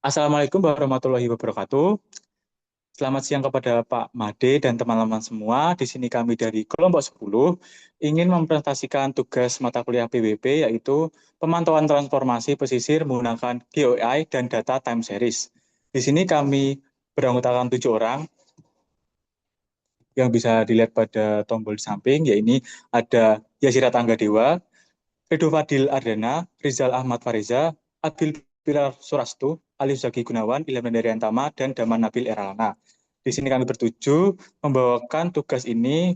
Assalamualaikum warahmatullahi wabarakatuh. Selamat siang kepada Pak Made dan teman-teman semua. Di sini kami dari kelompok 10 ingin mempresentasikan tugas mata kuliah PWP yaitu pemantauan transformasi pesisir menggunakan GeoEye dan data time series. Di sini kami beranggotakan 7 orang yang bisa dilihat pada tombol di samping, yaitu ada Yasira Tanggadewa, Ridho Fadil Ardana, Rizal Ahmad Fariza, Adil Pilar Surastu, Alif Zaki Gunawan, Ilham Tama, dan Daman Nabil Eralana. Di sini kami bertuju membawakan tugas ini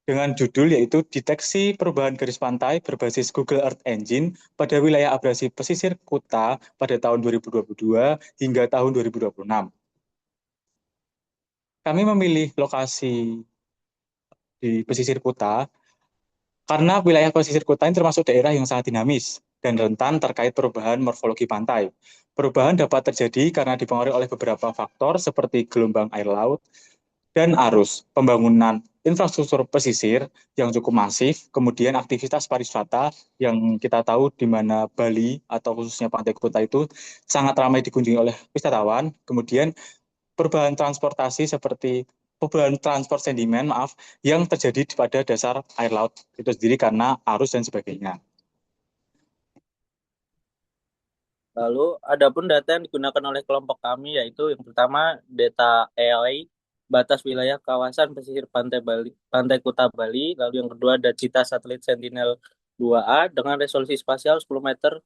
dengan judul yaitu Deteksi Perubahan Garis Pantai berbasis Google Earth Engine pada wilayah abrasi pesisir Kuta pada tahun 2022 hingga tahun 2026. Kami memilih lokasi di pesisir Kuta karena wilayah pesisir kota ini termasuk daerah yang sangat dinamis dan rentan terkait perubahan morfologi pantai. Perubahan dapat terjadi karena dipengaruhi oleh beberapa faktor seperti gelombang air laut dan arus, pembangunan infrastruktur pesisir yang cukup masif, kemudian aktivitas pariwisata yang kita tahu di mana Bali atau khususnya Pantai Kuta itu sangat ramai dikunjungi oleh wisatawan, kemudian perubahan transport sedimen, maaf, yang terjadi pada dasar air laut itu sendiri karena arus dan sebagainya. Lalu, adapun data yang digunakan oleh kelompok kami yaitu yang pertama data AI batas wilayah kawasan pesisir pantai Bali, Pantai Kuta Bali. Lalu yang kedua ada cita satelit Sentinel-2A dengan resolusi spasial 10 meter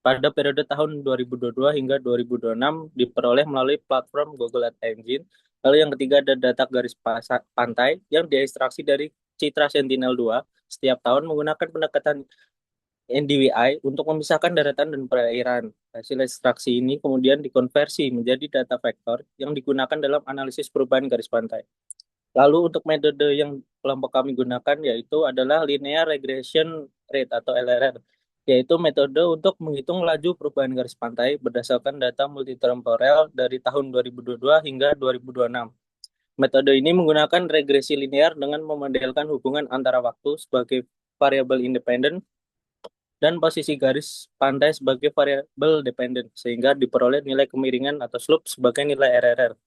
pada periode tahun 2022 hingga 2026 diperoleh melalui platform Google Earth Engine. Lalu yang ketiga ada data garis pantai yang diekstraksi dari Citra Sentinel-2 setiap tahun menggunakan pendekatan NDWI untuk memisahkan daratan dan perairan. Hasil ekstraksi ini kemudian dikonversi menjadi data vektor yang digunakan dalam analisis perubahan garis pantai. Lalu untuk metode yang kelompok kami gunakan yaitu adalah linear regression rate atau LRR, yaitu metode untuk menghitung laju perubahan garis pantai berdasarkan data multitemporal dari tahun 2022 hingga 2026. Metode ini menggunakan regresi linear dengan memodelkan hubungan antara waktu sebagai variabel independen dan posisi garis pantai sebagai variabel dependen, sehingga diperoleh nilai kemiringan atau slope sebagai nilai RRR.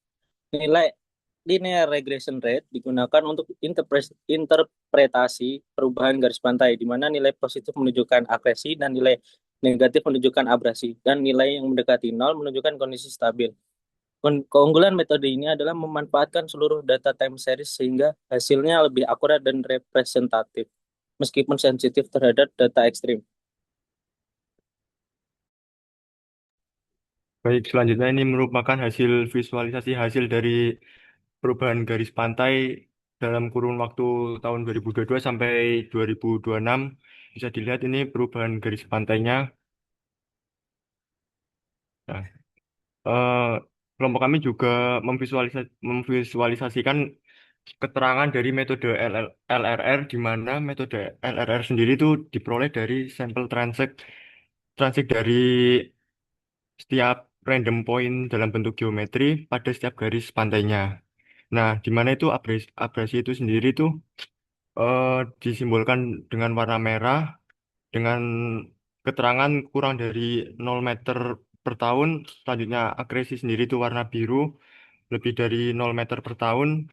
Nilai linear regression rate digunakan untuk interpretasi perubahan garis pantai, di mana nilai positif menunjukkan akresi dan nilai negatif menunjukkan abrasi, dan nilai yang mendekati nol menunjukkan kondisi stabil. Keunggulan metode ini adalah memanfaatkan seluruh data time series sehingga hasilnya lebih akurat dan representatif, meskipun sensitif terhadap data ekstrim. Baik, selanjutnya ini merupakan hasil visualisasi hasil dari perubahan garis pantai dalam kurun waktu tahun 2022 sampai 2026. Bisa dilihat ini perubahan garis pantainya. Nah, eh, kelompok kami juga memvisualisasikan keterangan dari metode LRR, di mana metode LRR sendiri itu diperoleh dari sampel transit dari setiap random point dalam bentuk geometri pada setiap garis pantainya. Nah, di mana itu abrasi itu sendiri itu eh, disimbolkan dengan warna merah dengan keterangan kurang dari 0 meter per tahun. Selanjutnya akresi sendiri itu warna biru lebih dari 0 meter per tahun.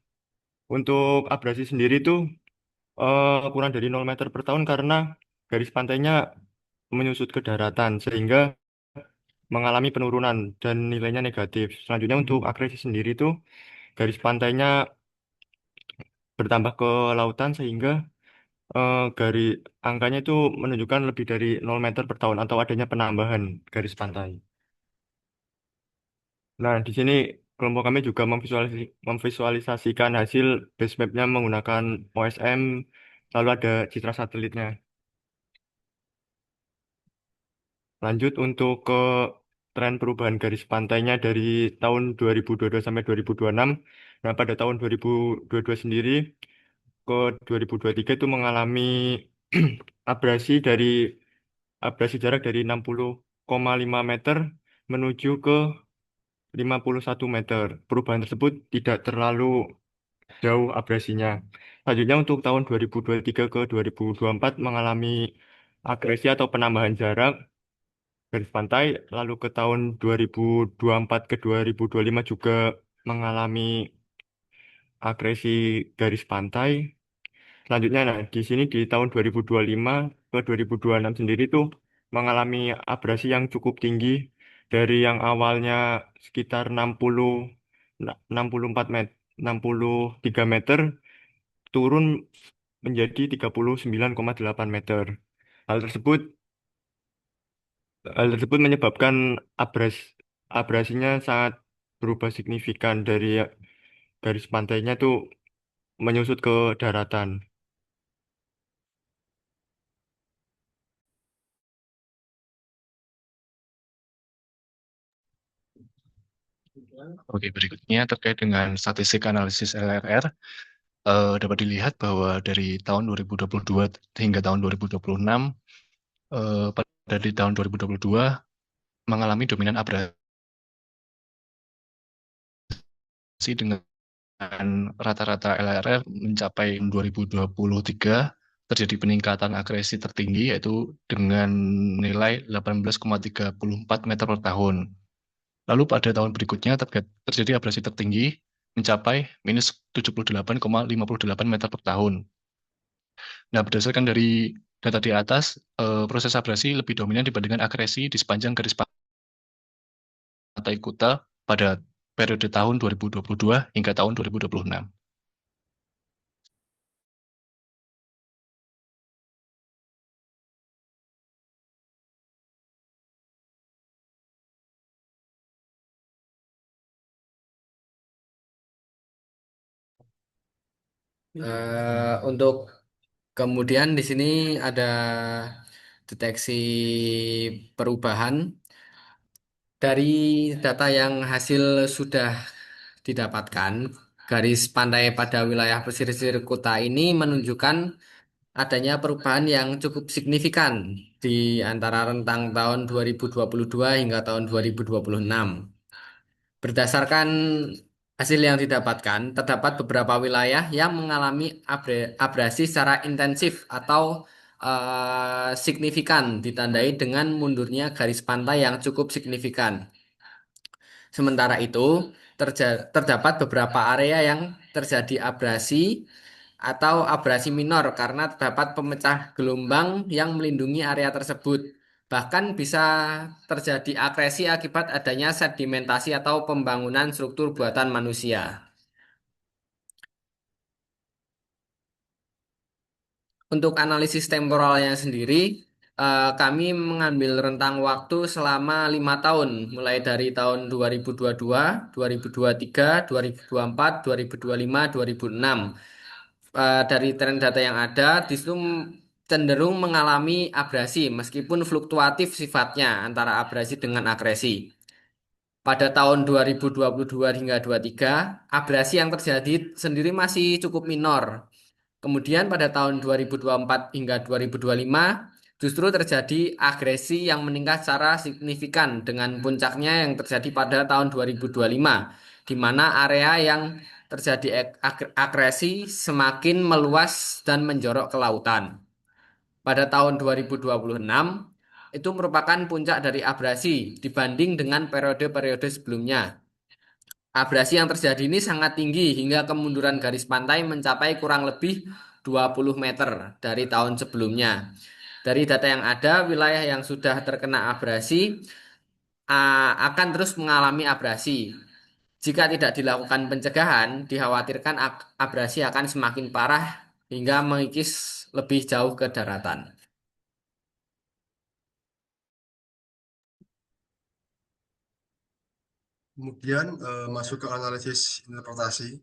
Untuk abrasi sendiri itu kurang dari 0 meter per tahun karena garis pantainya menyusut ke daratan sehingga mengalami penurunan dan nilainya negatif. Selanjutnya untuk akresi sendiri itu garis pantainya bertambah ke lautan sehingga garis angkanya itu menunjukkan lebih dari 0 meter per tahun atau adanya penambahan garis pantai. Nah, di sini kelompok kami juga memvisualisasikan hasil base map-nya menggunakan OSM, lalu ada citra satelitnya. Lanjut untuk ke tren perubahan garis pantainya dari tahun 2022 sampai 2026. Nah, pada tahun 2022 sendiri ke 2023 itu mengalami abrasi abrasi jarak dari 60,5 meter menuju ke 51 meter. Perubahan tersebut tidak terlalu jauh abrasinya. Selanjutnya untuk tahun 2023 ke 2024 mengalami agresi atau penambahan jarak garis pantai, lalu ke tahun 2024 ke 2025 juga mengalami agresi garis pantai. Selanjutnya, nah di sini di tahun 2025 ke 2026 sendiri tuh mengalami abrasi yang cukup tinggi dari yang awalnya sekitar 64 meter, 63 meter turun menjadi 39,8 meter. Hal tersebut Hal tersebut menyebabkan abrasinya sangat berubah signifikan dari garis pantainya tuh menyusut ke daratan. Oke, berikutnya terkait dengan statistik analisis LRR, dapat dilihat bahwa dari tahun 2022 hingga tahun 2026, pada di tahun 2022 mengalami dominan abrasi dengan rata-rata LRR mencapai 2023 terjadi peningkatan agresi tertinggi yaitu dengan nilai 18,34 meter per tahun. Lalu pada tahun berikutnya terjadi abrasi tertinggi mencapai minus 78,58 meter per tahun. Nah, berdasarkan dari data di atas, proses abrasi lebih dominan dibandingkan agresi di sepanjang garis pantai Kuta pada periode tahun 2022 hingga tahun 2026. Untuk kemudian di sini ada deteksi perubahan dari data yang hasil sudah didapatkan. Garis pantai pada wilayah pesisir kota ini menunjukkan adanya perubahan yang cukup signifikan di antara rentang tahun 2022 hingga tahun 2026. Berdasarkan hasil yang didapatkan, terdapat beberapa wilayah yang mengalami abrasi secara intensif atau signifikan, ditandai dengan mundurnya garis pantai yang cukup signifikan. Sementara itu, terdapat beberapa area yang terjadi abrasi atau abrasi minor karena terdapat pemecah gelombang yang melindungi area tersebut. Bahkan bisa terjadi akresi akibat adanya sedimentasi atau pembangunan struktur buatan manusia. Untuk analisis temporalnya sendiri, kami mengambil rentang waktu selama 5 tahun, mulai dari tahun 2022, 2023, 2024, 2025, 2026. Dari tren data yang ada, disitu cenderung mengalami abrasi meskipun fluktuatif sifatnya antara abrasi dengan agresi. Pada tahun 2022 hingga 23, abrasi yang terjadi sendiri masih cukup minor. Kemudian pada tahun 2024 hingga 2025 justru terjadi agresi yang meningkat secara signifikan dengan puncaknya yang terjadi pada tahun 2025, di mana area yang terjadi agresi semakin meluas dan menjorok ke lautan. Pada tahun 2026 itu merupakan puncak dari abrasi dibanding dengan periode-periode sebelumnya. Abrasi yang terjadi ini sangat tinggi hingga kemunduran garis pantai mencapai kurang lebih 20 meter dari tahun sebelumnya. Dari data yang ada, wilayah yang sudah terkena abrasi akan terus mengalami abrasi. Jika tidak dilakukan pencegahan, dikhawatirkan abrasi akan semakin parah hingga mengikis lebih jauh ke daratan. Kemudian masuk ke analisis interpretasi,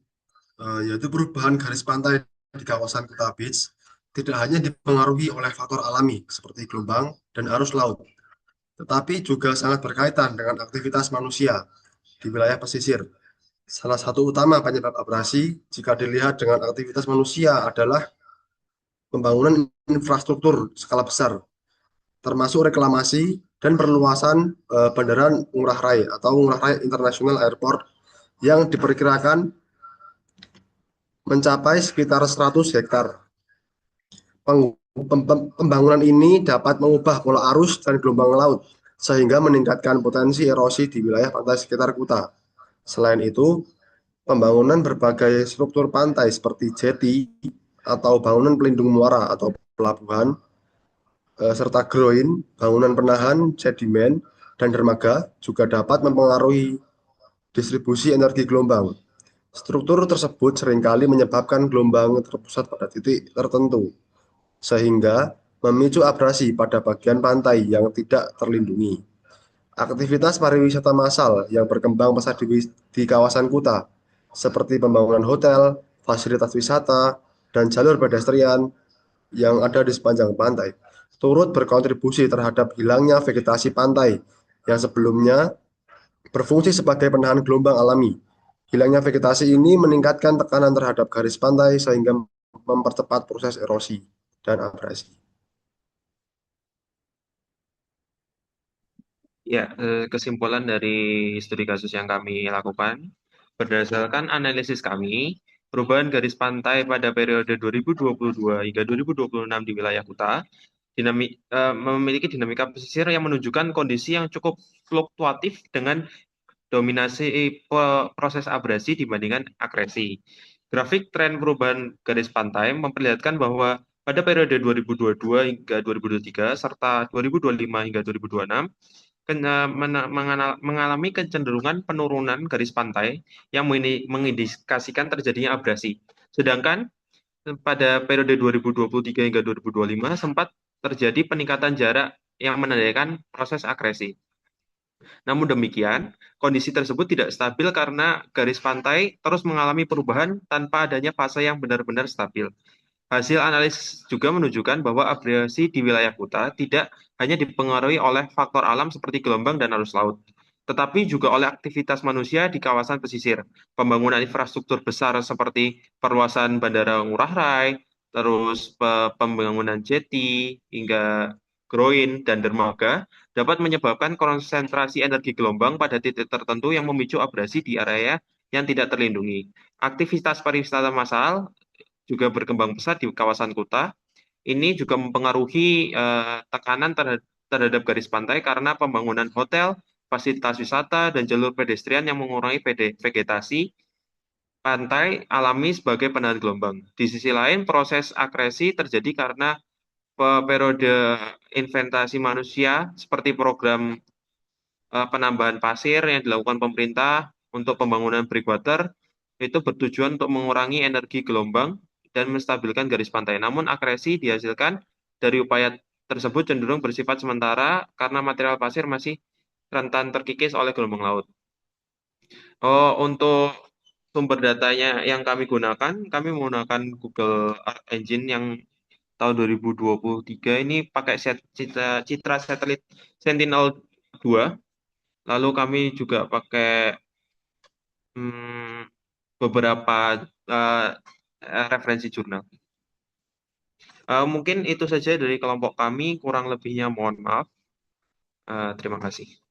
yaitu perubahan garis pantai di kawasan Kuta Beach tidak hanya dipengaruhi oleh faktor alami seperti gelombang dan arus laut, tetapi juga sangat berkaitan dengan aktivitas manusia di wilayah pesisir. Salah satu utama penyebab abrasi jika dilihat dengan aktivitas manusia adalah pembangunan infrastruktur skala besar, termasuk reklamasi dan perluasan Bandara Ngurah Rai atau Ngurah Rai International Airport yang diperkirakan mencapai sekitar 100 hektar. Pembangunan ini dapat mengubah pola arus dan gelombang laut sehingga meningkatkan potensi erosi di wilayah pantai sekitar kuta. Selain itu, pembangunan berbagai struktur pantai seperti jeti atau bangunan pelindung muara atau pelabuhan, serta groin, bangunan penahan sedimen, dan dermaga juga dapat mempengaruhi distribusi energi gelombang. Struktur tersebut seringkali menyebabkan gelombang terpusat pada titik tertentu, sehingga memicu abrasi pada bagian pantai yang tidak terlindungi. Aktivitas pariwisata massal yang berkembang pesat di kawasan Kuta, seperti pembangunan hotel, fasilitas wisata, dan jalur pedestrian yang ada di sepanjang pantai, turut berkontribusi terhadap hilangnya vegetasi pantai yang sebelumnya berfungsi sebagai penahan gelombang alami. Hilangnya vegetasi ini meningkatkan tekanan terhadap garis pantai sehingga mempercepat proses erosi dan abrasi. Ya, kesimpulan dari studi kasus yang kami lakukan, berdasarkan analisis kami, perubahan garis pantai pada periode 2022 hingga 2026 di wilayah Kuta memiliki dinamika pesisir yang menunjukkan kondisi yang cukup fluktuatif dengan dominasi proses abrasi dibandingkan akresi. Grafik tren perubahan garis pantai memperlihatkan bahwa pada periode 2022 hingga 2023 serta 2025 hingga 2026 mengalami kecenderungan penurunan garis pantai yang mengindikasikan terjadinya abrasi. Sedangkan pada periode 2023 hingga 2025 sempat terjadi peningkatan jarak yang menandakan proses akresi. Namun demikian, kondisi tersebut tidak stabil karena garis pantai terus mengalami perubahan tanpa adanya fase yang benar-benar stabil. Hasil analisis juga menunjukkan bahwa abrasi di wilayah Kuta tidak hanya dipengaruhi oleh faktor alam seperti gelombang dan arus laut, tetapi juga oleh aktivitas manusia di kawasan pesisir. Pembangunan infrastruktur besar seperti perluasan Bandara Ngurah Rai, terus pembangunan jeti, hingga groin dan dermaga dapat menyebabkan konsentrasi energi gelombang pada titik tertentu yang memicu abrasi di area yang tidak terlindungi. Aktivitas pariwisata massal juga berkembang pesat di kawasan kota. Ini juga mempengaruhi tekanan terhadap garis pantai karena pembangunan hotel, fasilitas wisata, dan jalur pedestrian yang mengurangi vegetasi pantai alami sebagai penahan gelombang. Di sisi lain, proses akresi terjadi karena periode investasi manusia seperti program penambahan pasir yang dilakukan pemerintah untuk pembangunan breakwater itu bertujuan untuk mengurangi energi gelombang dan menstabilkan garis pantai. Namun akresi dihasilkan dari upaya tersebut cenderung bersifat sementara karena material pasir masih rentan terkikis oleh gelombang laut. Untuk sumber datanya yang kami menggunakan Google Earth Engine yang tahun 2023 ini pakai citra satelit Sentinel-2. Lalu kami juga pakai beberapa uh, referensi jurnal. Mungkin itu saja dari kelompok kami, kurang lebihnya mohon maaf. Terima kasih.